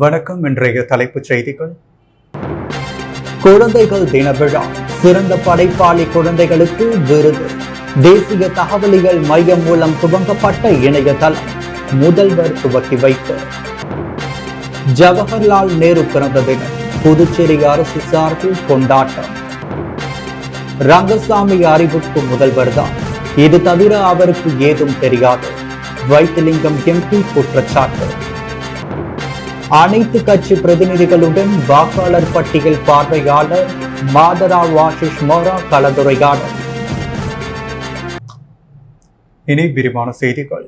வணக்கம். இன்றைய தலைப்புச் செய்திகள். குழந்தைகள் தின விழா, சிறந்த படைப்பாளி குழந்தைகளுக்கு விருது. தேசிய தகவலியல் மையம் மூலம் துவங்கப்பட்ட இணையதளம் முதல்வர் துவக்கி வைப்பு. ஜவஹர்லால் நேரு பிறந்த தினம் புதுச்சேரி அரசு சார்பில் கொண்டாட்டம். ரங்கசாமி அறிவுக்கு முதல்வர் தான், இது தவிர அவருக்கு ஏதும் தெரியாது. வைத்திலிங்கம் எம்பி குற்றச்சாட்டு. அனைத்து கட்சி பிரதிநிதிகளுடன் வாக்காளர் பட்டியல் பார்வையாளர் மாதராவ் ஆஷிஷ் மோரா கலந்துரையாடல். இனி விரிவான செய்திகள்.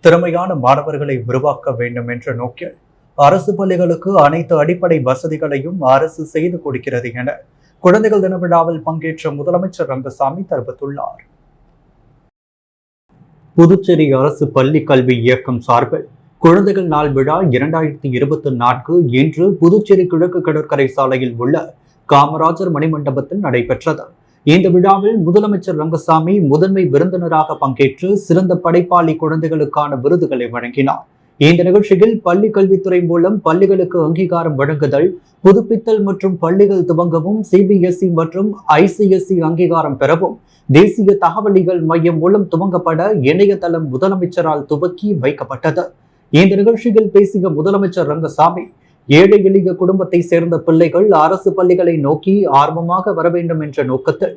திறமையான மாணவர்களை உருவாக்க வேண்டும் என்ற நோக்கில் அரசு பள்ளிகளுக்கு அனைத்து அடிப்படை வசதிகளையும் அரசு செய்து கொடுக்கிறது என குழந்தைகள் தின விழாவில் பங்கேற்ற முதலமைச்சர் ரங்கசாமி தெரிவித்துள்ளார். புதுச்சேரி அரசு பள்ளி கல்வி இயக்கம் சார்பில் குழந்தைகள் நாள் விழா 2024 இன்று புதுச்சேரி கிழக்கு கடற்கரை சாலையில் உள்ள காமராஜர் மணிமண்டபத்தில் நடைபெற்றது. இந்த விழாவில் முதலமைச்சர் ரங்கசாமி முதன்மை விருந்தினராக பங்கேற்று சிறந்த படைப்பாளி குழந்தைகளுக்கான விருதுகளை வழங்கினார். இந்த நிகழ்ச்சியில் பள்ளி கல்வித்துறை மூலம் பள்ளிகளுக்கு அங்கீகாரம் வழங்குதல், புதுப்பித்தல் மற்றும் பள்ளிகள் துவங்கவும், CBSE மற்றும் ICSE அங்கீகாரம் பெறவும் தேசிய தகவலியல் மையம் மூலம் துவங்கப்பட இணையதளம் முதலமைச்சரால் துவக்கி வைக்கப்பட்டது. இந்த நிகழ்ச்சியில் பேசிய முதலமைச்சர் ரங்கசாமி, ஏழை எளிய குடும்பத்தை சேர்ந்த பிள்ளைகள் அரசு பள்ளிகளை நோக்கி ஆர்வமாக வர வேண்டும் என்ற நோக்கத்தில்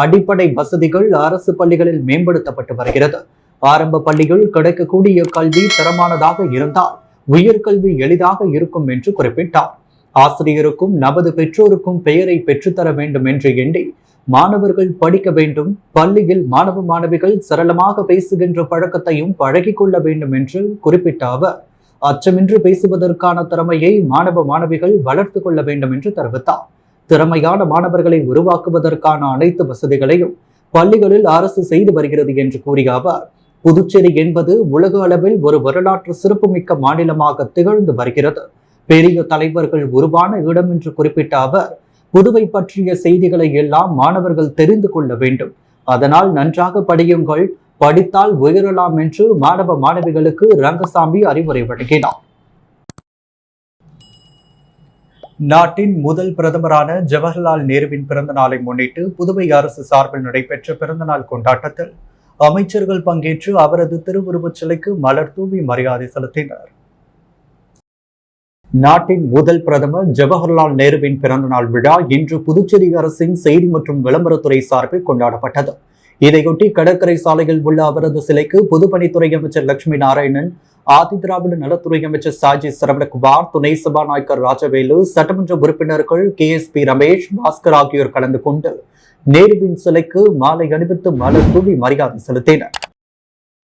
அடிப்படை வசதிகள் அரசு பள்ளிகளில் மேம்படுத்தப்பட்டு வருகிறது. ஆரம்ப பள்ளிகள் கிடைக்கக்கூடிய கல்வி தரமானதாக இருந்தால் உயர்கல்வி எளிதாக இருக்கும் என்று குறிப்பிட்டார். ஆசிரியருக்கும் நமது பெற்றோருக்கும் பெயரை பெற்றுத்தர வேண்டும் என்று எண்ணி மாணவர்கள் படிக்க வேண்டும். பள்ளியில் மாணவ மாணவிகள் சரளமாக பேசுகின்ற பழக்கத்தையும் பழகிக் கொள்ள வேண்டும் என்று குறிப்பிட்ட அவர், அச்சமின்றி பேசுவதற்கான திறமையை மாணவ மாணவிகள் வளர்த்து கொள்ள வேண்டும் என்று தெரிவித்தார். திறமையான மாணவர்களை உருவாக்குவதற்கான அனைத்து வசதிகளையும் பள்ளிகளில் அரசு செய்து வருகிறது என்று கூறிய அவர், புதுச்சேரி என்பது உலக அளவில் ஒரு வரலாற்று சிறப்புமிக்க மாநிலமாக திகழ்ந்து வருகிறது. பெரிய தலைவர்கள் உருவான இடம் என்று குறிப்பிட்ட அவர், புதுவை பற்றிய செய்திகளை எல்லாம் மாணவர்கள் தெரிந்து கொள்ள வேண்டும். அதனால் நன்றாக படியுங்கள், படித்தால் உயரலாம் என்று மாணவ மாணவிகளுக்கு ரங்கசாமி அறிவுரை வழங்கினார். நாட்டின் முதல் பிரதமரான ஜவஹர்லால் நேருவின் பிறந்த நாளை முன்னிட்டு புதுவை அரசு சார்பில் நடைபெற்ற பிறந்தநாள் கொண்டாட்டத்தில் அமைச்சர்கள் பங்கேற்று அவரது திருவுருவச் சிலைக்கு மலர் தூவி மரியாதை செலுத்தினர். நாட்டின் முதல் பிரதமர் ஜவஹர்லால் நேருவின் பிறந்த நாள் விழா இன்று புதுச்சேரி அரசின் செய்தி மற்றும் விளம்பரத்துறை சார்பில் கொண்டாடப்பட்டது. இதையொட்டி கடற்கரை சாலையில் உள்ள அவரது சிலைக்கு பொதுப்பணித்துறை அமைச்சர் லட்சுமி நாராயணன், ஆதி திராவிட நலத்துறை அமைச்சர் சாஜி சரவணகுமார், துணை சபாநாயகர் ராஜவேலு, சட்டமன்ற உறுப்பினர்கள் KSP ரமேஷ், பாஸ்கர் ஆகியோர் கலந்து கொண்டு நேருவின் சிலைக்கு மாலை அணிவித்து மலர் தூவி மரியாதை செலுத்தினர்.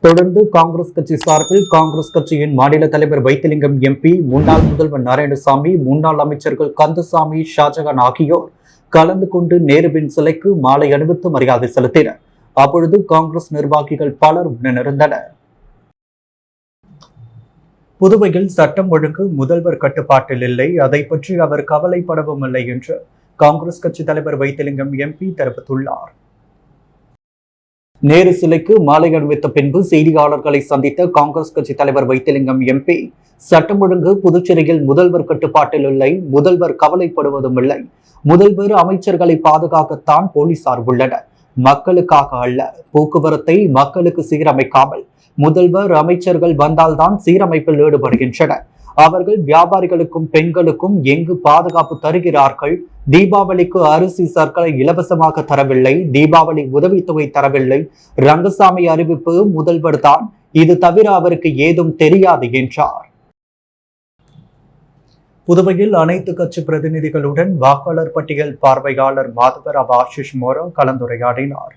தொடர்ந்து காங்கிரஸ் கட்சி சார்பில் காங்கிரஸ் கட்சியின் மாநில தலைவர் வைத்திலிங்கம் MP, முன்னாள் முதல்வர் நாராயணசாமி, முன்னாள் அமைச்சர்கள் கந்தசாமி, ஷாஜகான் ஆகியோர் கலந்து கொண்டு நேருவின் சிலைக்கு மாலை அணிவித்து மரியாதை செலுத்தினர். அப்பொழுது காங்கிரஸ் நிர்வாகிகள் பலர் உடனிருந்தனர். புதுவையில் சட்டம் ஒழுங்கு முதல்வர் கட்டுப்பாட்டில் இல்லை, அதை பற்றி அவர் கவலைப்படவும் இல்லை என்று காங்கிரஸ் கட்சி தலைவர் வைத்திலிங்கம் MP தெரிவித்துள்ளார். நேரு சிலைக்கு மாலை அணிவித்த பின்பு செய்தியாளர்களை சந்தித்த காங்கிரஸ் கட்சி தலைவர் வைத்திலிங்கம் MP, சட்டம் ஒழுங்கு புதுச்சேரியில் முதல்வர் கட்டுப்பாட்டில் இல்லை, முதல்வர் கவலைப்படுவதும் இல்லை. முதல்வர் அமைச்சர்களை பாதுகாக்கத்தான் போலீசார் உள்ளனர், மக்களுக்காக அல்ல. போக்குவரத்தை மக்களுக்கு சீரமைக்காமல் முதல்வர் அமைச்சர்கள் வந்தால்தான் சீரமைப்பில் ஈடுபடுகின்றனர். அவர்கள் வியாபாரிகளுக்கும் பெண்களுக்கும் எங்கு பாதுகாப்பு தருகிறார்கள்? தீபாவளிக்கு அரிசி சர்க்கரை இலவசமாக தரவில்லை, தீபாவளி உதவித்தொகை தரவில்லை. ரங்கசாமி அறிவிப்பு முதல்வர் தான், இது தவிர அவருக்கு ஏதும் தெரியாது என்றார். புதுவையில் அனைத்து கட்சி பிரதிநிதிகளுடன் வாக்காளர் பட்டியல் பார்வையாளர் மாதவராவ் ஆஷிஷ் மோரா கலந்துரையாடினார்.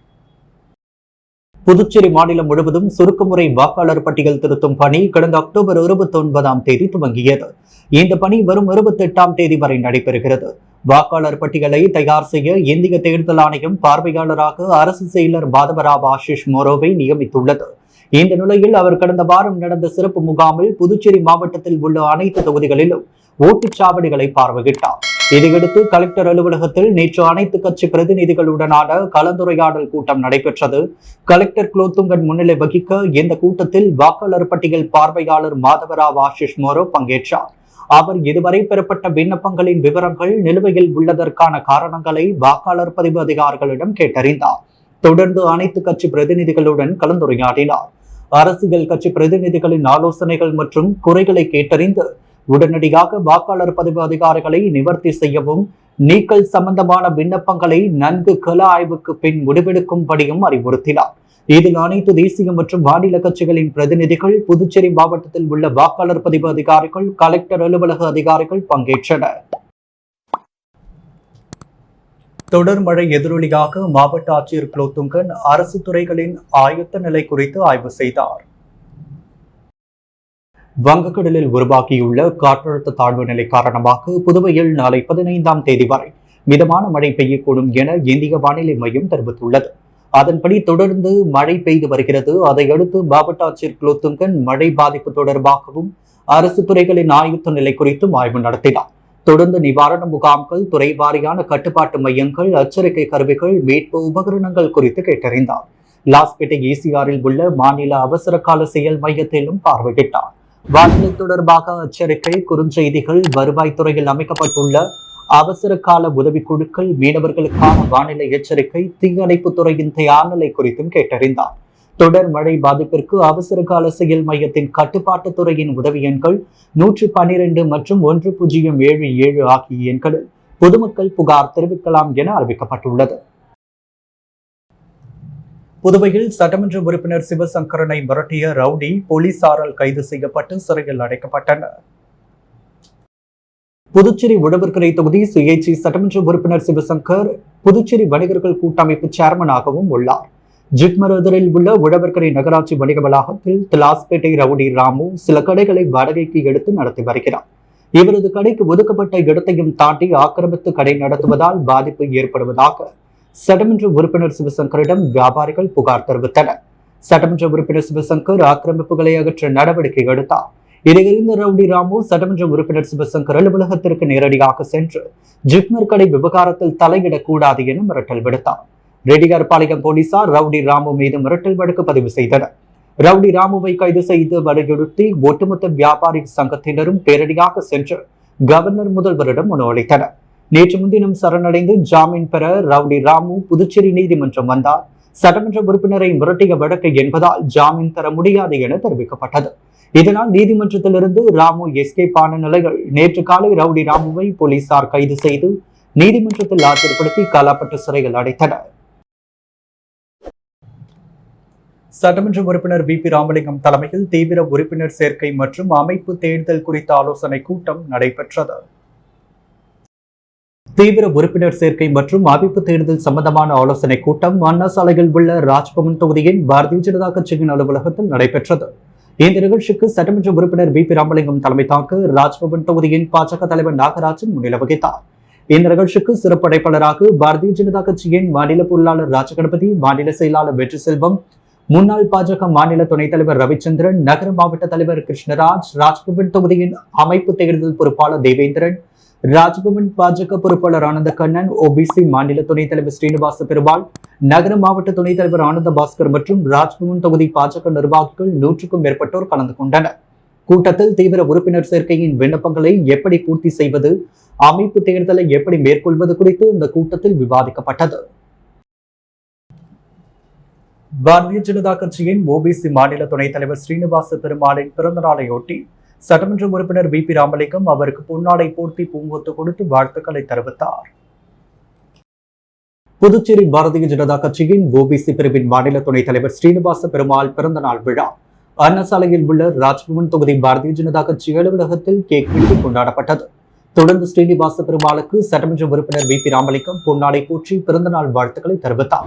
புதுச்சேரி மாநிலம் முழுவதும் சுருக்கமுறை வாக்காளர் பட்டியல் திருத்தும் பணி கடந்த அக்டோபர் 29 துவங்கியது. இந்த பணி வரும் 28 வரை நடைபெறுகிறது. வாக்காளர் பட்டியலை தயார் செய்ய இந்திய தேர்தல் ஆணையம் பார்வையாளராக அரசு செயலர் மாதவராவ் ஆஷிஷ் மோரோவை நியமித்துள்ளது. இந்த நிலையில் அவர் கடந்த வாரம் நடந்த சிறப்பு முகாமில் புதுச்சேரி மாவட்டத்தில் உள்ள அனைத்து தொகுதிகளிலும் ஓட்டுச்சாவடிகளை பார்வையிட்டார். இதையடுத்து கலெக்டர் அலுவலகத்தில் நேற்று அனைத்து கட்சி பிரதிநிதிகளுடனான கலந்துரையாடல் கூட்டம் நடைபெற்றது. கலெக்டர் குலோத்துங்கன் முன்னிலை வகிக்க இந்த கூட்டத்தில் வாக்காளர் பட்டியல் பார்வையாளர் மாதவராவ் ஆஷிஷ் மோரோ பங்கேற்றார். அவர் இதுவரை பெறப்பட்ட விண்ணப்பங்களின் விவரங்கள் நிலுவையில் உள்ளதற்கான காரணங்களை வாக்காளர் பதிவு அதிகாரிகளிடம் கேட்டறிந்தார். தொடர்ந்து அனைத்து கட்சி பிரதிநிதிகளுடன் கலந்துரையாடினார். அரசியல் கட்சி பிரதிநிதிகளின் ஆலோசனைகள் மற்றும் குறைகளை கேட்டறிந்து உடனடியாக வாக்காளர் பதிவு அதிகாரிகளை நிவர்த்தி செய்யவும், நீக்கல் சம்பந்தமான விண்ணப்பங்களை நன்கு கள ஆய்வுக்கு பின் முடிவெடுக்கும்படியும் அறிவுறுத்தினார். இதில் அனைத்து தேசிய மற்றும் மாநில கட்சிகளின் பிரதிநிதிகள், புதுச்சேரி மாவட்டத்தில் உள்ள வாக்காளர் பதிவு அதிகாரிகள், கலெக்டர் அலுவலக அதிகாரிகள் பங்கேற்றனர். தொடர் மழை எதிரொலியாக மாவட்ட ஆட்சியர் குலோத்துங்கன் அரசு துறைகளின் ஆயத்த நிலை குறித்து ஆய்வு செய்தார். வங்கக்கடலில் உருவாகியுள்ள காற்றழுத்த தாழ்வு நிலை காரணமாக புதுவையில் நாளை 15ஆம் தேதி வரை மிதமான மழை பெய்யக்கூடும் என இந்திய வானிலை மையம் தெரிவித்துள்ளது. அதன்படி தொடர்ந்து மழை பெய்து வருகிறது. அதையடுத்து மாவட்ட ஆட்சியர் குலோத்துங்கன் மழை பாதிப்பு தொடர்பாகவும் அரசு துறைகளின் ஆயத்த நிலை குறித்தும் ஆய்வு நடத்தினார். தொடர்ந்து நிவாரண முகாம்கள், துறை வாரியான கட்டுப்பாட்டு மையங்கள், எச்சரிக்கை கருவிகள், மீட்பு உபகரணங்கள் குறித்து கேட்டறிந்தார். லாஸ்பேட்டை ECRல் உள்ள மாநில அவசர கால செயல் மையத்திலும் பார்வையிட்டார். வானிலை தொடர்பாக எச்சரிக்கை, குறுஞ்செய்திகள், வருவாய்த்துறையில் அமைக்கப்பட்டுள்ள அவசர கால உதவிக்குழுக்கள், மீனவர்களுக்கான வானிலை எச்சரிக்கை, தீயணைப்பு துறையின் தயார் நிலை குறித்தும் கேட்டறிந்தார். தொடர் மழை பாதிப்பிற்கு அவசர கால செயல் மையத்தின் கட்டுப்பாட்டு துறையின் உதவி எண்கள் 112 மற்றும் 1077 ஆகிய எண்களில் பொதுமக்கள் புகார் தெரிவிக்கலாம் என அறிவிக்கப்பட்டுள்ளது. புதுவையில் சட்டமன்ற உறுப்பினர் சிவசங்கரனை மிரட்டிய ரவுடி போலீசாரால் கைது செய்யப்பட்டு சிறையில் அடைக்கப்பட்டனர். புதுச்சேரி உழவர்கரை தொகுதி சுயேட்சை சட்டமன்ற உறுப்பினர் சிவசங்கர் புதுச்சேரி வணிகர்கள் கூட்டமைப்பு சேர்மனாகவும் உள்ளார். ஜிப்மர் எதிரில் உள்ள உழவர்கரை நகராட்சி வணிக வளாகத்தில் திலாஸ்பேட்டை ரவுடி ராமு சில கடைகளை வாடகைக்கு எடுத்து நடத்தி வருகிறார். இவரது கடைக்கு ஒதுக்கப்பட்ட இடத்தையும் தாண்டி ஆக்கிரமித்து கடை நடத்துவதால் பாதிப்பு ஏற்படுவதாக சட்டமன்ற உறுப்பினர் சிவசங்கரிடம் வியாபாரிகள் புகார் தெரிவித்தனர். சட்டமன்ற உறுப்பினர் சிவசங்கர் ஆக்கிரமிப்புகளை அகற்ற நடவடிக்கை எடுத்தார். இதையறிந்த ரவுடி ராமு சட்டமன்ற உறுப்பினர் சிவசங்கர் அலுவலகத்திற்கு நேரடியாக சென்று ஜிப்மர் கடை விவகாரத்தில் தலையிடக்கூடாது என மிரட்டல் விடுத்தார். ரெட்டியார்பாளையம் போலீசார் ரவுடி ராமு மீது மிரட்டல் வழக்கு பதிவு செய்தனர். ரவுடி ராமுவை கைது செய்து வலியுறுத்தி ஒட்டுமொத்த வியாபாரி சங்கத்தினரும் நேரடியாக சென்று கவர்னர் முதல்வரிடம் மனு அளித்தனர். நேற்று முன்தினம் சரணடைந்து ஜாமீன் பெற ரவுடி ராமு புதுச்சேரி நீதிமன்றம் வந்தார். சட்டமன்ற உறுப்பினரை மிரட்டிய வழக்கு என்பதால் ஜாமீன் தர முடியாது என தெரிவிக்கப்பட்டது. இதனால் நீதிமன்றத்திலிருந்து ராமு எஸ்கேப் ஆன நிலையில் நேற்று காலை ரவுடி ராமுவை போலீசார் கைது செய்து நீதிமன்றத்தில் ஆஜர்படுத்தி காலாப்பட்டு சிறையில் அடைத்தனர். சட்டமன்ற உறுப்பினர் VP ராமலிங்கம் தலைமையில் தீவிர உறுப்பினர் சேர்க்கை மற்றும் அமைப்பு தேர்தல் குறித்த ஆலோசனை கூட்டம் நடைபெற்றது. தீவிர உறுப்பினர் சேர்க்கை மற்றும் அமைப்பு தேர்தல் சம்பந்தமான ஆலோசனை கூட்டம் அண்ணா சாலையில் உள்ள ராஜ்பவன் தொகுதியின் பாரதிய ஜனதா கட்சியின் அலுவலகத்தில் நடைபெற்றது. இந்த நிகழ்ச்சிக்கு சட்டமன்ற உறுப்பினர் VP ராமலிங்கம் தலைமை தாங்க ராஜ்பவன் தொகுதியின் பாஜக தலைவர் நாகராஜன் முன்னிலை வகித்தார். இந்த நிகழ்ச்சிக்கு சிறப்பு அழைப்பாளராக பாரதிய ஜனதா கட்சியின் மாநில பொருளாளர் ராஜகணபதி, மாநில செயலாளர் வெற்றி செல்வம், முன்னாள் பாஜக மாநில துணைத் தலைவர் ரவிச்சந்திரன், நகர மாவட்ட தலைவர் கிருஷ்ணராஜ், ராஜ்பவன் தொகுதியின் அமைப்பு தேர்தல் பொறுப்பாளர் தேவேந்திரன், ராஜ்பவன் பாஜக பொறுப்பாளர் ஆனந்த கண்ணன், OBC மாநில துணைத் தலைவர் ஸ்ரீனிவாச பெருமாள், நகர மாவட்ட துணைத் தலைவர் ஆனந்த பாஸ்கர் மற்றும் ராஜ்பவன் தொகுதி பாஜக நிர்வாகிகள் 100க்கும் மேற்பட்டோர் கலந்து கொண்டனர். கூட்டத்தில் தீவிர உறுப்பினர் சேர்க்கையின் விண்ணப்பங்களை எப்படி பூர்த்தி செய்வது, அமைப்பு தேர்தலை எப்படி மேற்கொள்வது குறித்து இந்த கூட்டத்தில் விவாதிக்கப்பட்டது. பாரதிய ஜனதா கட்சியின் OBC மாநில துணைத் தலைவர் ஸ்ரீனிவாச பெருமாளின் பிறந்த நாளையொட்டி சட்டமன்ற உறுப்பினர் VP ராமலிங்கம் அவருக்கு பொன்னாடை போர்த்தி பூங்கொத்து கொடுத்து வாழ்த்துக்களை தெரிவித்தார். புதுச்சேரி பாரதிய ஜனதா கட்சியின் OBC பிரிவின் மாநில துணைத் தலைவர் ஸ்ரீனிவாச பெருமாள் பிறந்த நாள் விழா அண்ணா சாலையில் உள்ள ராஜ்பவன் தொகுதி பாரதிய ஜனதா கட்சி அலுவலகத்தில் கேக் வெட்டி கொண்டாடப்பட்டது. தொடர்ந்து ஸ்ரீனிவாச பெருமாளுக்கு சட்டமன்ற உறுப்பினர் VP ராமலிங்கம் பொன்னாடை போற்றி பிறந்தநாள் வாழ்த்துக்களை தெரிவித்தார்.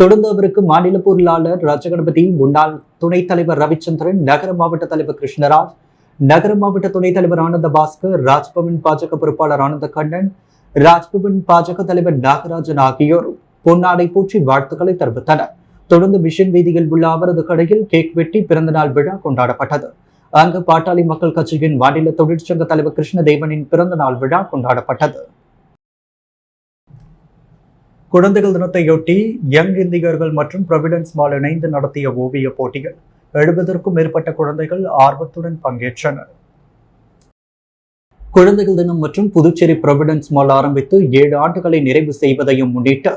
தொடர்ந்து அவருக்கு மாநில பொருளாளர் ராஜகணபதி, முன்னாள் துணைத் தலைவர் ரவிச்சந்திரன், நகர மாவட்ட தலைவர் கிருஷ்ணராஜ், நகர மாவட்ட துணைத் தலைவர் ஆனந்த பாஸ்கர், ராஜ்பவன் பாஜக பொறுப்பாளர் ஆனந்த கண்ணன், ராஜ்பவன் பாஜக தலைவர் நாகராஜன் ஆகியோர் பொன்னாடை போற்றி வாழ்த்துக்களை தெரிவித்தனர். தொடர்ந்து மிஷன் வீதியில் உள்ள அவரது கடையில் கேக் வெட்டி பிறந்தநாள் விழா கொண்டாடப்பட்டது. அங்கு பாட்டாளி மக்கள் கட்சியின் மாநில தொழிற்சங்க தலைவர் கிருஷ்ணதேவனின் பிறந்த நாள் விழா கொண்டாடப்பட்டது. குழந்தைகள் தினத்தையொட்டி யங் இந்தியர்கள் மற்றும் ப்ரொவிடன்ஸ் மால் இணைந்து நடத்திய ஓவிய போட்டிகள் 70க்கும் மேற்பட்ட குழந்தைகள் ஆர்வத்துடன் பங்கேற்றனர். குழந்தைகள் தினம் மற்றும் புதுச்சேரி ப்ரொவிடன்ஸ் மால் ஆரம்பித்து 7 ஆண்டுகளை நிறைவு செய்வதையும் முன்னிட்டு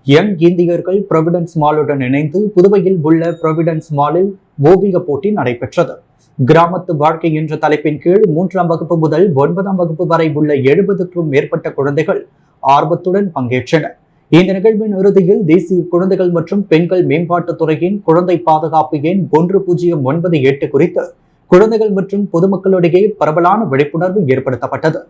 யங் இந்தியர்கள் ப்ரொவிடன்ஸ் மாலுடன் இணைந்து புதுவையில் உள்ள ப்ரொவிடன்ஸ் மாலில் ஓவிய போட்டி நடைபெற்றது. கிராமத்து வாழ்க்கை என்ற தலைப்பின் கீழ் 3ஆம் வகுப்பு முதல் 9ஆம் வகுப்பு வரை உள்ள 70க்கும் மேற்பட்ட குழந்தைகள் ஆர்வத்துடன் பங்கேற்றனர். இந்த நிகழ்வின் இறுதியில் தேசிய குழந்தைகள் மற்றும் பெண்கள் மேம்பாட்டுத் துறையின் குழந்தை பாதுகாப்பு எண் 1098 குறித்து குழந்தைகள் மற்றும் பொதுமக்களிடையே பரவலான விழிப்புணர்வு ஏற்படுத்தப்பட்டது.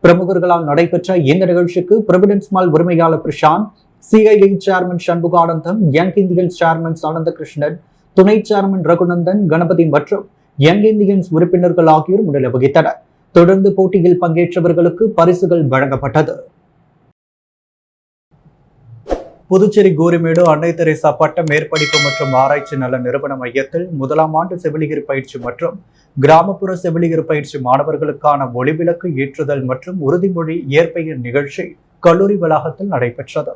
பிரமுகர்களால் நடைபெற்ற இந்த நிகழ்ச்சிக்கு ப்ரொவிடன்ஸ் மால் உரிமையாளர் Prashanth, CII chairman Shanmuganandam, Young Indians chairman Ananda Krishnan, துணை சேர்மன் ரகுநந்தன், கணபதி மற்றும் யங் இந்தியன்ஸ் உறுப்பினர்கள் ஆகியோர் முன்னிலை வகித்தனர். தொடர்ந்து போட்டியில் பங்கேற்றவர்களுக்கு பரிசுகள் வழங்கப்பட்டது. புதுச்சேரி கோரிமேடு அன்னை தெரேசா பட்ட மேற்படிப்பு மற்றும் ஆராய்ச்சி நல நிறுவன மையத்தில் 1ஆம் ஆண்டு செவிலியர் பயிற்சி மற்றும் கிராமப்புற செவிலியர் பயிற்சி மாணவர்களுக்கான ஒளிவிளக்கு ஏற்றுதல் மற்றும் உறுதிமொழி ஏற்பெயர் நிகழ்ச்சி கல்லூரி வளாகத்தில் நடைபெற்றது.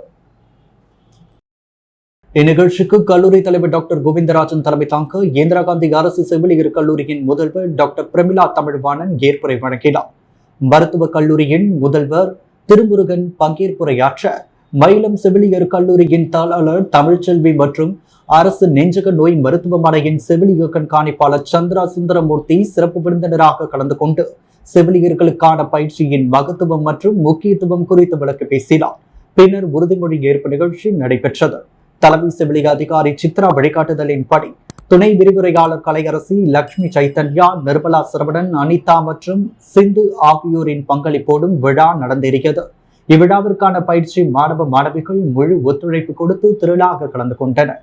இந்நிகழ்ச்சிக்கு கல்லூரி தலைவர் டாக்டர் கோவிந்தராஜன் தலைமை தாங்க இந்திரா காந்தி அரசு செவிலியர் கல்லூரியின் முதல்வர் டாக்டர் பிரமிளா தமிழ்வாணன் ஏற்புரை வழங்கினார். மருத்துவக் கல்லூரியின் முதல்வர் திருமுருகன் பங்கேற்புரையாற்ற மயிலம் செவிலியர் கல்லூரியின் தாளாளர் தமிழ்ச்செல்வி மற்றும் அரசு நெஞ்சக நோய் மருத்துவமனையின் செவிலியர் கண்காணிப்பாளர் சந்திரா சுந்தரமூர்த்தி சிறப்பு விருந்தினராக கலந்து கொண்டு செவிலியர்களுக்கான பயிற்சியின் மகத்துவம் மற்றும் முக்கியத்துவம் குறித்து விளக்கி பேசினார். பின்னர் உறுதிமொழி ஏற்பு நிகழ்ச்சி நடைபெற்றது. தலைமை செவிலியர் அதிகாரி சித்ரா வழிகாட்டுதலின்படி துணை விரிவுரையாளர் கலையரசி, லட்சுமி சைத்தன்யா, நிர்மலா சரவணன், அனிதா மற்றும் சிந்து ஆகியோரின் பங்களிப்போடும் விழா நடந்தேறியது. இவ்விழாவிற்கான பயிற்சி மாணவ மாணவிகள் முழு ஒத்துழைப்பு கொடுத்து திரளாக கலந்து கொண்டனர்.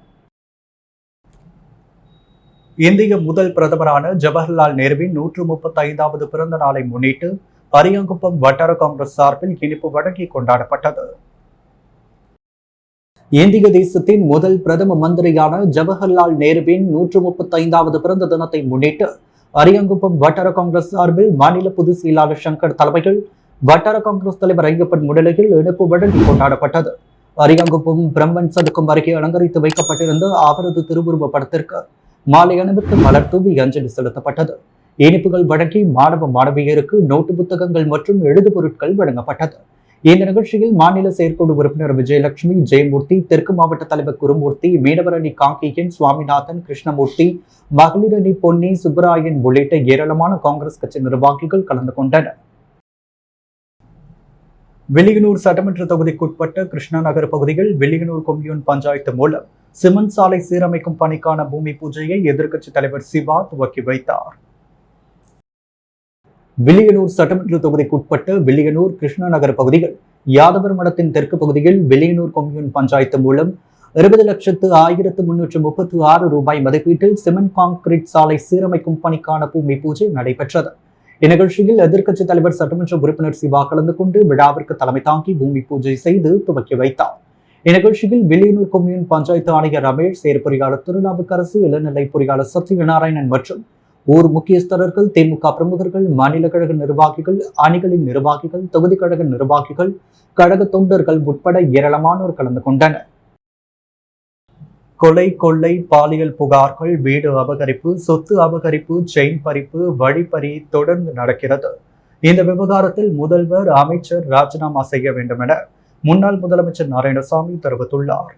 இந்திய முதல் பிரதமரான ஜவஹர்லால் நேருவின் 135வது பிறந்த நாளை முன்னிட்டு அரியாங்குப்பம் வட்டார காங்கிரஸ் சார்பில் இனிப்பு வழங்கி கொண்டாடப்பட்டது. இந்திய தேசத்தின் முதல் பிரதம மந்திரியான ஜவஹர்லால் நேருவின் 135வது பிறந்த தினத்தை முன்னிட்டு அரியாங்குப்பம் வட்டார காங்கிரஸ் சார்பில் மாநில பொதுச் செயலாளர் சங்கர் தலைமையில் வட்டார காங்கிரஸ் தலைவர் ஐயப்பன் முன்னிலையில் இனிப்பு வழங்கி கொண்டாடப்பட்டது. அரியாங்குப்பம் பிரம்மன் சதுக்கம் அருகே அலங்கரித்து வைக்கப்பட்டிருந்த அவரது திருவுருவ படத்திற்கு மாலை அணிவித்து மலர் தூவி அஞ்சலி செலுத்தப்பட்டது. இனிப்புகள் வழங்கி மாணவ மாணவியருக்கு நோட்டு புத்தகங்கள் மற்றும் எழுது பொருட்கள் வழங்கப்பட்டது. இந்த நிகழ்ச்சியில் மாநில செயற்குழு உறுப்பினர் விஜயலட்சுமி, ஜெயமூர்த்தி, தெற்கு மாவட்ட தலைவர் குருமூர்த்தி, மீனவர் அணி காங்கேயன், சுவாமிநாதன், கிருஷ்ணமூர்த்தி, மகளிர் அணி பொன்னி, சுப்பராயன் உள்ளிட்ட ஏராளமான காங்கிரஸ் கட்சி நிர்வாகிகள் கலந்து கொண்டனர். வில்லியனூர் சட்டமன்ற தொகுதிக்குட்பட்ட கிருஷ்ணா நகர் பகுதியில் வில்லியனூர் கொம்யூன் பஞ்சாயத்து மூலம் சிமெண்ட் சாலை சீரமைக்கும் பணிக்கான பூமி பூஜையை எதிர்க்கட்சித் தலைவர் சிவா துவக்கி வைத்தார். வில்லியனூர் சட்டமன்ற தொகுதிக்குட்பட்ட வில்லியனூர் கிருஷ்ணா நகர் பகுதியில் யாதவர் மடத்தின் தெற்கு பகுதியில் வில்லியனூர் கொம்யூன் பஞ்சாயத்து மூலம் 20,1336 ரூபாய் மதிப்பீட்டில் சிமெண்ட் கான்கிரீட் சாலை சீரமைக்கும் பணிக்கான பூமி பூஜை நடைபெற்றது. இந்நிகழ்ச்சியில் எதிர்க்கட்சித் தலைவர் சட்டமன்ற உறுப்பினர் சிவா கலந்து கொண்டு விழாவிற்கு தலைமை தாங்கி பூமி பூஜை செய்து துவக்கி வைத்தார். இந்நிகழ்ச்சியில் வில்லியனூர் கொம்யூன் பஞ்சாயத்து ஆணையர் ரமேஷ், செயற்பொறியாளர் திருநாவுக்கரசு, இளநிலை பொறியாளர் சத்யநாராயணன் மற்றும் ஊர் முக்கியஸ்தர்கள், திமுக பிரமுகர்கள், மாநில கழக நிர்வாகிகள், அணிகளின் நிர்வாகிகள், தொகுதி கழக நிர்வாகிகள், கழக தொண்டர்கள் உட்பட ஏராளமானோர் கலந்து கொண்டனர். கொலை, கொள்ளை, பாலியல் புகார்கள், வீடு அபகரிப்பு, சொத்து அபகரிப்பு, செயின் பறிப்பு, வழிப்பறி தொடர்ந்து நடக்கிறது. இந்த விவகாரத்தில் முதல்வர், அமைச்சர் ராஜினாமா செய்ய வேண்டும் என முன்னாள் முதலமைச்சர் நாராயணசாமி தெரிவித்துள்ளார்.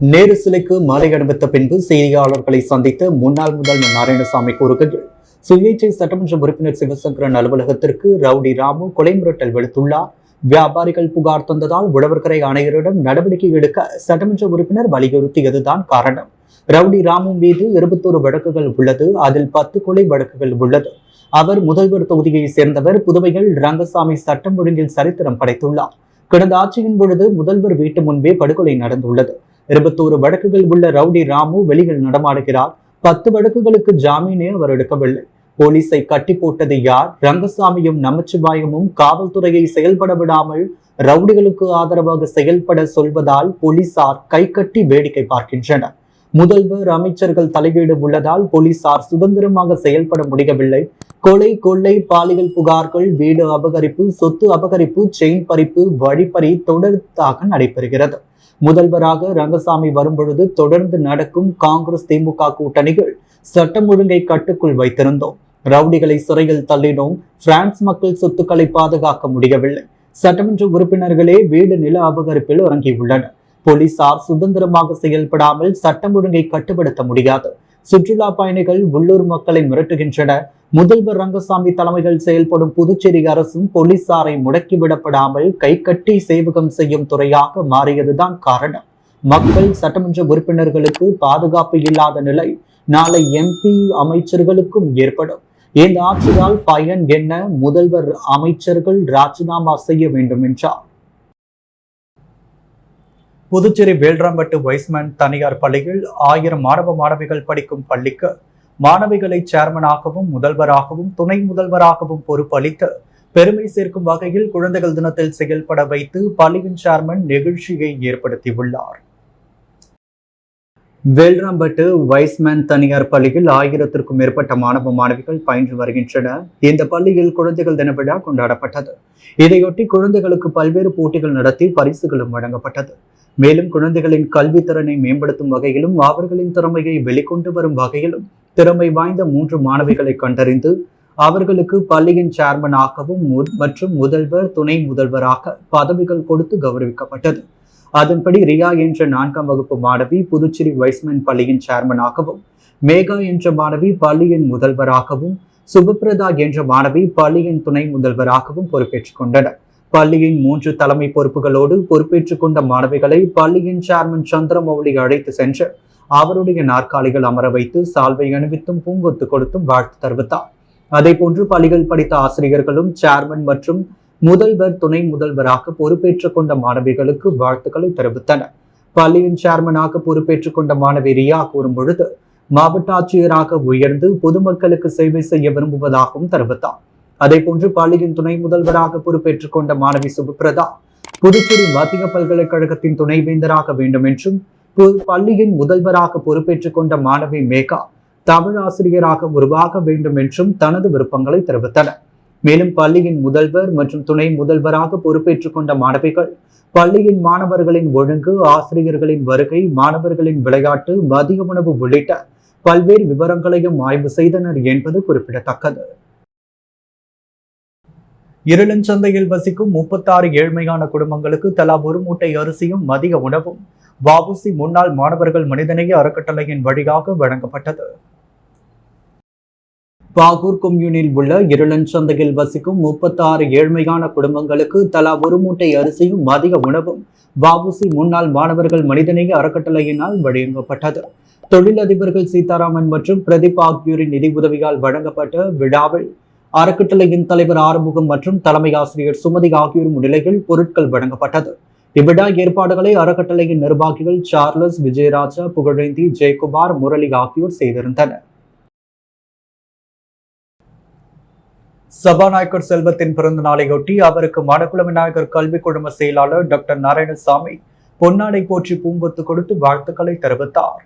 நேரு சிலைக்கு மாலை அணிவித்த பின்பு செய்தியாளர்களை சந்தித்த முன்னாள் முதல்வர் நாராயணசாமி கூறுகையில், சுயேட்சை சட்டமன்ற உறுப்பினர் சிவசங்கரன் அலுவலகத்திற்கு ரவுடி ராமு கொலை மிரட்டல் விடுத்துள்ளார். வியாபாரிகள் புகார் தந்ததால் உழவர்கரை ஆணையரிடம் நடவடிக்கை எடுக்க சட்டமன்ற உறுப்பினர் வலியுறுத்தியதுதான் காரணம். ரவுடி ராமு மீது 21 வழக்குகள் உள்ளது. அதில் 10 கொலை வழக்குகள் உள்ளது. அவர் முதல்வர் தொகுதியை சேர்ந்தவர். புதுவையில் ரங்கசாமி சட்டம் ஒழுங்கில் சரித்திரம் படைத்துள்ளார். கடந்த ஆட்சியின் பொழுது முதல்வர் வீட்டு முன்பே படுகொலை நடந்துள்ளது. 21 வழக்குகள் உள்ள ரவுடி ராமு வெளியில் நடமாடுகிறார். 10 வழக்குகளுக்கு ஜாமீனே அவர் எடுக்கவில்லை. போலீஸை கட்டி போட்டது யார்? ரங்கசாமியும் நமச்சிவாயமும் காவல்துறையை செயல்பட விடாமல் ரவுடிகளுக்கு ஆதரவாக செயல்பட சொல்வதால் போலீசார் கை கட்டி வேடிக்கை பார்க்கின்றனர். முதல்வர், அமைச்சர்கள் தலையீடு உள்ளதால் போலீசார் சுதந்திரமாக செயல்பட முடியவில்லை. கொலை, கொள்ளை, பாலியல் புகார்கள், வீடு அபகரிப்பு, சொத்து அபகரிப்பு, செயின் பறிப்பு, வழிப்பறி தொடர்ந்தாக நடைபெறுகிறது. முதல்வராக ரங்கசாமி வரும்பொழுது தொடர்ந்து நடக்கும் காங்கிரஸ் திமுக கூட்டணிகள் சட்டம் ஒழுங்கை கட்டுக்குள் வைத்திருந்தோம். ரவுடிகளை சிறையில் தள்ளினோம், பிரான்ஸ் மக்கள் சொத்துக்களை பாதுகாக்க முடியவில்லை. சட்டமன்ற உறுப்பினர்களே வீடு நில அபகரிப்பில் இறங்கியுள்ளனர். போலீசார் சுதந்திரமாக செயல்படாமல் சட்டம் ஒழுங்கை கட்டுப்படுத்த முடியாது. சுற்றுலா பயணிகள் உள்ளூர் மக்களை மிரட்டுகின்றனர். முதல்வர் ரங்கசாமி தலைமையில் செயல்படும் புதுச்சேரி அரசும் போலீசாரை முடக்கிவிடப்படாமல் கை கட்டி சேவகம் செய்யும் துறையாக மாறியதுதான் காரணம். மக்கள் சட்டமன்ற உறுப்பினர்களுக்கு பாதுகாப்பு இல்லாத நிலை நாளை MP அமைச்சர்களுக்கும் ஏற்படும். இந்த ஆட்சியால் பயன் என்ன? முதல்வர் அமைச்சர்கள் ராஜினாமா செய்ய வேண்டும் என்றார். புதுச்சேரி வேல்ராம்பட்டு வைஸ்மேன் தனியார் பள்ளியில் 1000 மாணவ மாணவிகள் படிக்கும் பள்ளிக்கு மாணவிகளை சேர்மனாகவும் முதல்வராகவும் துணை முதல்வராகவும் பொறுப்பளித்து பெருமை சேர்க்கும் வகையில் குழந்தைகள் தினத்தில் செயல்பட வைத்து பள்ளியின் சேர்மன் நிகழ்ச்சியை ஏற்படுத்தியுள்ளார். வேல்ராம்பட்டு வைஸ்மேன் தனியார் பள்ளியில் 1000த்திற்கும் மேற்பட்ட மாணவ மாணவிகள் பயின்று வருகின்றனர். இந்த பள்ளியில் குழந்தைகள் தின விழா கொண்டாடப்பட்டது. இதையொட்டி குழந்தைகளுக்கு பல்வேறு போட்டிகள் நடத்தி பரிசுகளும் வழங்கப்பட்டது. மேலும் குழந்தைகளின் கல்வி திறனை மேம்படுத்தும் வகையிலும் அவர்களின் திறமையை வெளிக்கொண்டு வரும் வகையிலும் திறமை வாய்ந்த 3 மாணவிகளை கண்டறிந்து அவர்களுக்கு பள்ளியின் சேர்மனாகவும் மற்றும் முதல்வர் துணை முதல்வராக பதவிகள் கொடுத்து கௌரவிக்கப்பட்டது. அதன்படி ரியா என்ற 4ஆம் வகுப்பு மாணவி புதுச்சேரி வைஸ்மேன் பள்ளியின் சேர்மனாகவும், மேகா என்ற மாணவி பள்ளியின் முதல்வராகவும், சுபப்பிரதா என்ற மாணவி பள்ளியின் துணை முதல்வராகவும் பொறுப்பேற்றுக் கொண்டனர். பள்ளியின் 3 தலைமை பொறுப்புகளோடு பொறுப்பேற்றுக் கொண்ட மாணவிகளை பள்ளியின் சேர்மன் சந்திரமௌலி அழைத்து சென்று அவருடைய நாற்காலிகள் அமர வைத்து சால்வை அணிவித்தும் பூங்கொத்து கொடுத்தும் வாழ்த்து தெரிவித்தார். அதே போன்று பள்ளிகள் படித்த ஆசிரியர்களும் சேர்மன் மற்றும் முதல்வர் துணை முதல்வராக பொறுப்பேற்றுக் கொண்ட மாணவிகளுக்கு வாழ்த்துக்களை தெரிவித்தனர். பள்ளியின் சேர்மனாக பொறுப்பேற்றுக் கொண்ட மாணவி ரியா கூறும் பொழுது மாவட்ட ஆட்சியராக உயர்ந்து பொதுமக்களுக்கு சேவை செய்ய விரும்புவதாகவும் தெரிவித்தார். அதே போன்று பள்ளியின் துணை முதல்வராக பொறுப்பேற்றுக் கொண்ட மாணவி சுபப்பிரதா புதுச்சேரி மத்திய பல்கலைக்கழகத்தின் துணைவேந்தராக வேண்டும் என்றும், பள்ளியின் முதல்வராக பொறுப்பேற்றுக் கொண்ட மாணவி மேகா தமிழ் ஆசிரியராக உருவாக வேண்டும் என்றும் தனது விருப்பங்களை தெரிவித்தனர். மேலும் பள்ளியின் முதல்வர் மற்றும் துணை முதல்வராக பொறுப்பேற்றுக் கொண்ட மாணவிகள் பள்ளியின் மாணவர்களின் ஒழுங்கு, ஆசிரியர்களின் வருகை, மாணவர்களின் விளையாட்டு, மதிய உணவு உள்ளிட்ட பல்வேறு விவரங்களையும் ஆய்வு செய்தனர் என்பது குறிப்பிடத்தக்கது. இருளஞ்சந்தையில் வசிக்கும் 36 ஏழ்மையான குடும்பங்களுக்கு தலா 1 மூட்டை அரிசியும் மதிய உணவும் வஉசி முன்னாள் மாணவர்கள் மனிதநேய அறக்கட்டளையின் வழியாக வழங்கப்பட்டது. பாகூர் கொம்யூனில் உள்ள இருளஞ்சந்தையில் வசிக்கும் 36 ஏழ்மையான குடும்பங்களுக்கு தலா 1 மூட்டை அரிசியும் மதிய உணவும் வஉசி முன்னாள் மாணவர்கள் மனிதநேய அறக்கட்டளையினால் வழங்கப்பட்டது. தொழிலதிபர்கள் சீதாராமன் மற்றும் பிரதீப் ஆகியோரின் நிதி உதவியால் வழங்கப்பட்ட விழாவில் அறக்கட்டளையின் தலைவர் ஆறுமுகம் மற்றும் தலைமை ஆசிரியர் சுமதி ஆகியோர் முன்னிலையில் பொருட்கள் வழங்கப்பட்டது. இவ்விழா ஏற்பாடுகளை அறக்கட்டளையின் நிர்வாகிகள் சார்லஸ், விஜயராஜா, புகழேந்தி, ஜெயக்குமார், முரளி ஆகியோர் செய்திருந்தனர். சபாநாயகர் செல்வத்தின் பிறந்த நாளையொட்டி அவருக்கு மடக்குள விநாயகர் கல்வி குழும செயலாளர் டாக்டர் நாராயணசாமி பொன்னாடை போற்றி பூங்கொத்து கொடுத்து வாழ்த்துக்களை தெரிவித்தார்.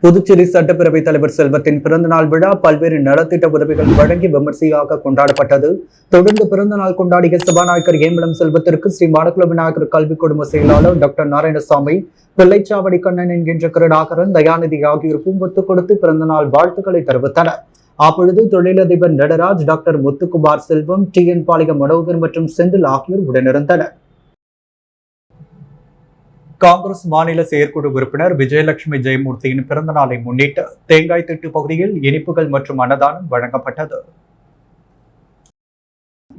புதுச்சேரி சட்டப்பேரவைத் தலைவர் செல்வத்தின் பிறந்தநாள் விழா பல்வேறு நலத்திட்ட உதவிகள் வழங்கி விமர்சையாக கொண்டாடப்பட்டது. தொடர்ந்து பிறந்தநாள் கொண்டாடிய சபாநாயகர் ஏம்பலம் செல்வத்திற்கு ஸ்ரீ மடக்குள விநாயகர் கல்வி குழும செயலாளர் டாக்டர் நாராயணசாமி, பிள்ளைச்சாவடி கண்ணன் என்கின்ற கருணாகரன், தயாநிதி ஆகியோர் பூங்கொத்து கொடுத்து பிறந்தநாள் வாழ்த்துக்களை தெரிவித்தனர். அப்பொழுது தொழிலதிபர் நடராஜ், டாக்டர் முத்துக்குமார் செல்வம், TN பாளையம் மனோகர் மற்றும் செந்தில் ஆகியோர் உடனிருந்தனர். காங்கிரஸ் மாநில செயற்குழு உறுப்பினர் விஜயலட்சுமி ஜெயமூர்த்தியின் பிறந்த நாளை முன்னிட்டு தேங்காய் திட்டு பகுதியில் இனிப்புகள் மற்றும் அன்னதானம் வழங்கப்பட்டது.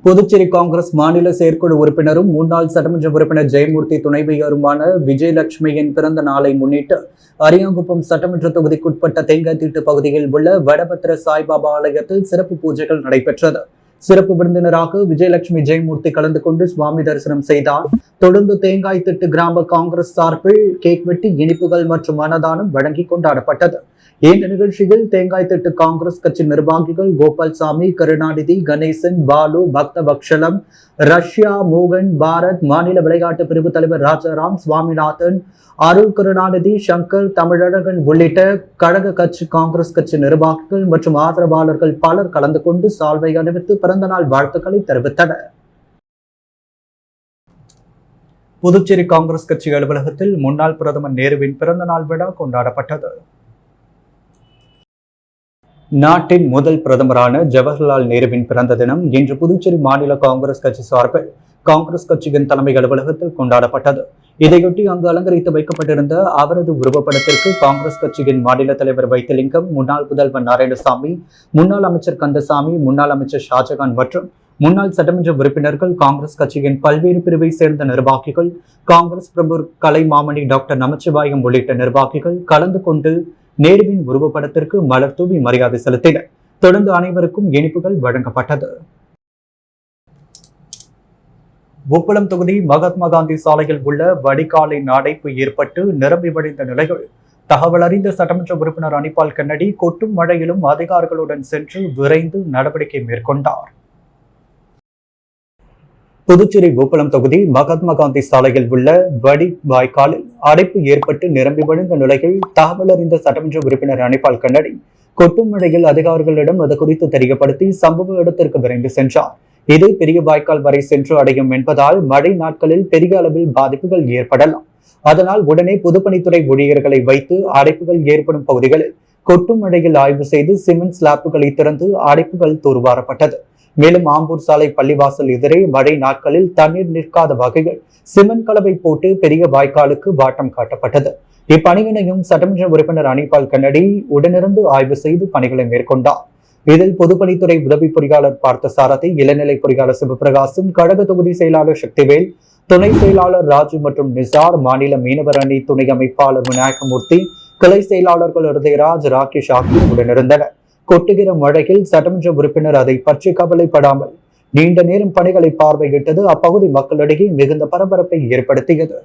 புதுச்சேரி காங்கிரஸ் மாநில செயற்குழு உறுப்பினரும் முன்னாள் சட்டமன்ற உறுப்பினர் ஜெயமூர்த்தி துணைவியருமான விஜயலட்சுமியின் பிறந்த நாளை முன்னிட்டு அரியாங்குப்பம் சட்டமன்ற தொகுதிக்குட்பட்ட தேங்காய் திட்டு பகுதியில் உள்ள வடபத்திர சாய்பாபா ஆலயத்தில் சிறப்பு பூஜைகள் நடைபெற்றது. சிறப்பு விருந்தினராக விஜயலட்சுமி ஜெயமூர்த்தி கலந்து கொண்டு சுவாமி தரிசனம் செய்தார். தொடர்ந்து தேங்காய் திட்டு கிராம காங்கிரஸ் சார்பில் கேக் வெட்டி இனிப்புகள் மற்றும் அன்னதானம் வழங்கி கொண்டாடப்பட்டது. இந்த நிகழ்ச்சியில் தேங்காய் திட்டு காங்கிரஸ் கட்சி நிர்வாகிகள் கோபால்சாமி, கருணாநிதி, கணேசன், பாலு, பக்தவக்ஷலம், ரஷ்யா, மோகன், பாரத், மாநில விளையாட்டு பிரிவு தலைவர் ராஜாராம், சுவாமிநாதன், அருள், கருணாநிதி, சங்கர், தமிழழகன் உள்ளிட்ட கழக கட்சி காங்கிரஸ் கட்சி நிர்வாகிகள் மற்றும் ஆதரவாளர்கள் பலர் கலந்து கொண்டு சால்வை அணிவித்து பிறந்தநாள் வாழ்த்துக்களை தெரிவித்தனர். புதுச்சேரி காங்கிரஸ் கட்சி அலுவலகத்தில் முன்னாள் பிரதமர் நேருவின் பிறந்தநாள் விழா கொண்டாடப்பட்டது. நாட்டின் முதல் பிரதமரான ஜவஹர்லால் நேருவின் பிறந்த தினம் இன்று புதுச்சேரி மாநில காங்கிரஸ் கட்சி சார்பில் காங்கிரஸ் கட்சியின் தலைமை அலுவலகத்தில் கொண்டாடப்பட்டது. இதையொட்டி அங்கு அலங்கரித்து வைக்கப்பட்டிருந்த அவரது உருவப்படத்திற்கு காங்கிரஸ் கட்சியின் மாநில தலைவர் வைத்திலிங்கம், முன்னாள் முதல்வர் நாராயணசாமி, முன்னாள் அமைச்சர் கந்தசாமி, முன்னாள் அமைச்சர் ஷாஜகான் மற்றும் முன்னாள் சட்டமன்ற உறுப்பினர்கள், காங்கிரஸ் கட்சியின் பல்வேறு பிரிவை சேர்ந்த நிர்வாகிகள், காங்கிரஸ் பிரமுகர் கலைமாமணி டாக்டர் நமச்சிவாயம் உள்ளிட்ட நிர்வாகிகள் கலந்து கொண்டு நேருவின் உருவப்படத்திற்கு மலர் தூவி மரியாதை செலுத்தினர். தொடர்ந்து அனைவருக்கும் இனிப்புகள் வழங்கப்பட்டது. உப்பளம் தொகுதி மகாத்மா காந்தி சாலையில் உள்ள வடிகாலின் அடைப்பு ஏற்பட்டு நிரம்பி வழிந்த நிலையில் தகவல் அறிந்த சட்டமன்ற உறுப்பினர் அனிபால் கென்னடி கொட்டும் மழையிலும் அதிகாரிகளுடன் சென்று விரைந்து நடவடிக்கை மேற்கொண்டார். புதுச்சேரி உப்பளம் தொகுதி மகாத்மா காந்தி சாலையில் உள்ள வடி வாய்க்காலில் அடைப்பு ஏற்பட்டு நிரம்பி வழிந்த நிலையில் தகவல் அறிந்த சட்டமன்ற உறுப்பினர் அனிபால் கென்னடி கொட்டும் மழையில் அதிகாரிகளிடம் அது குறித்து தெரியப்படுத்தி சம்பவ இடத்திற்கு விரைந்து சென்றார். இது பெரிய வாய்க்கால் வரை சென்று அடையும் என்பதால் மழை நாட்களில் பெரிய அளவில் பாதிப்புகள் ஏற்படலாம். அதனால் உடனே பொதுப்பணித்துறை ஊழியர்களை வைத்து அடைப்புகள் ஏற்படும் பகுதிகளில் கொட்டும் மழையில் ஆய்வு செய்து சிமெண்ட் ஸ்லாப்புகளை திறந்து அடைப்புகள் தூர்வாரப்பட்டது. மேலும் ஆம்பூர் சாலை பள்ளிவாசல் எதிரே மழை நாட்களில் தண்ணீர் நிற்காத வகையில் சிமெண்ட் கலவை போட்டு பெரிய வாய்க்காலுக்கு வாட்டம் காட்டப்பட்டது. இப்பணியினையும் சட்டமன்ற உறுப்பினர் அனிபால் கென்னடி உடனிருந்து ஆய்வு செய்து பணிகளை மேற்கொண்டார். இதில் பொதுப்பணித்துறை உதவி பொறியாளர் பார்த்தசாரதி, இளநிலை பொறியாளர் சிவபிரகாசம், கழக தொகுதி செயலாளர் சக்திவேல், துணை செயலாளர் ராஜு மற்றும் நிசார், மாநில மீனவர் அணி துணை அமைப்பாளர் விநாயகமூர்த்தி, கிளை செயலாளர்கள் ஹிருதயராஜ், ராகேஷ் ஆகியோர் உடனிருந்தனர். கொட்டுகிற மழையில் சட்டமன்ற உறுப்பினர் அதை பற்றி கவலைப்படாமல் நீண்ட நேரம் பணிகளை பார்வையிட்டது அப்பகுதி மக்களிடையே மிகுந்த பரபரப்பை ஏற்படுத்தியது.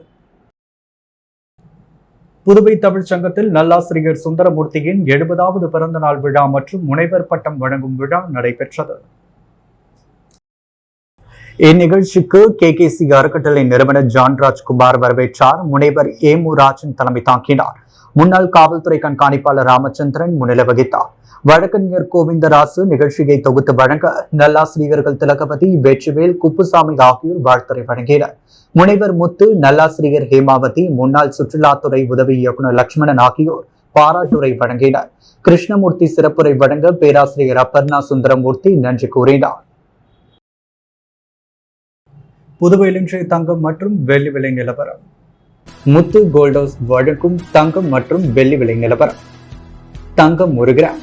புதுவை தமிழ் சங்கத்தில் நல்லாசிரியர் சுந்தரமூர்த்தியின் 70வது பிறந்த நாள் விழா மற்றும் முனைவர் பட்டம் வழங்கும் விழா நடைபெற்றது. இந்நிகழ்ச்சிக்கு KKC அறக்கட்டளை நிறுவனர் ஜான்ராஜ் குமார் வரவேற்றார். முனைவர் ஏமு ராஜன் தலைமை தாங்கினார். முன்னாள் காவல்துறை கண்காணிப்பாளர் ராமச்சந்திரன் முன்னிலை வகித்தார். வழக்கறிஞர் கோவிந்தராசு நிகழ்ச்சியை தொகுத்து வழங்க நல்லாசிரியர்கள் திலகவதி, வெற்றிவேல், குப்புசாமி ஆகியோர் வாழ்த்துரை வழங்கினர். முனைவர் முத்து, நல்லாசிரியர் ஹேமாவதி, முன்னாள் சுற்றுலாத்துறை உதவி இயக்குநர் லட்சுமணன் ஆகியோர் பாராட்டுரை வழங்கினர். கிருஷ்ணமூர்த்தி சிறப்புரை வழங்க பேராசிரியர் அப்பர்ணா சுந்தரமூர்த்தி நன்றி கூறினார். புதுவையில் இன்றைய தங்கம் மற்றும் வெள்ளி விலை நிலவரம். முத்து கோல்ட் ஹவுஸ் வழங்கும் தங்கம் மற்றும் வெள்ளி விலை நிலவரம். தங்கம் 1 கிராம்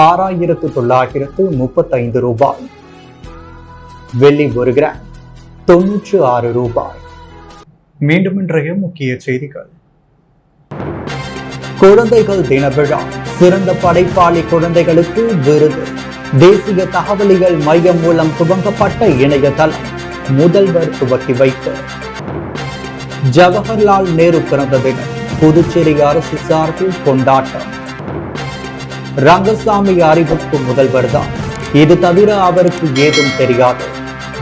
6935 ரூபாய். வெள்ளி 1 கிராம் 96 ரூபாய். மீண்டும் இன்றைய முக்கிய செய்திகள். குழந்தைகள் தின விழா, சிறந்த படைப்பாளி குழந்தைகளுக்கு விருது. தேசிய தகவலியல் மையம் மூலம் துவங்கப்பட்ட இணையதளம் முதல்வர் துவக்கி வைப்பு. ஜவஹர்லால் நேரு பிறந்த தினம் புதுச்சேரி அரசு சார்பில் கொண்டாட்டம். ரங்கசாமி அறிவுக்கு முதல்வர் தான், இது தவிர அவருக்கு ஏதும் தெரியாது.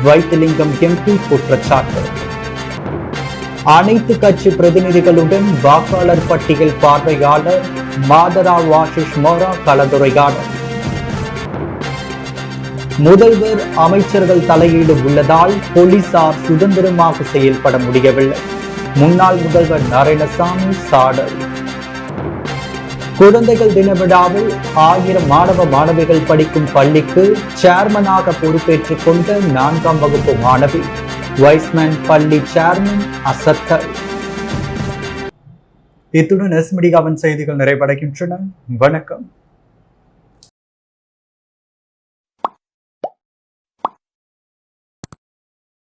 வைத்திலிங்கம் MP குற்றச்சாட்டு. அனைத்து கட்சி பிரதிநிதிகளுடன் வாக்காளர் பட்டியல் பார்வையாளர் மாதராவ் ஆஷிஷ் மோரா கலந்துரையாடல். முதல்வர் அமைச்சர்கள் தலையீடு உள்ளதால் போலீசார் சுதந்திரமாக செயல்பட முடியவில்லை. முன்னாள் முதல்வர் நாராயணசாமி சாடல். குழந்தைகள் தின விழாவில் 1000 மாணவ மாணவிகள் படிக்கும் பள்ளிக்கு சேர்மனாக பொறுப்பேற்றுக் கொண்ட 4ஆம் வகுப்பு மாணவி. வைஸ்மேன் பள்ளி சேர்மன் அசத்தல். இத்துடன் எஸ் மீடியாவின் செய்திகள் நிறைவடைகின்றன. வணக்கம்.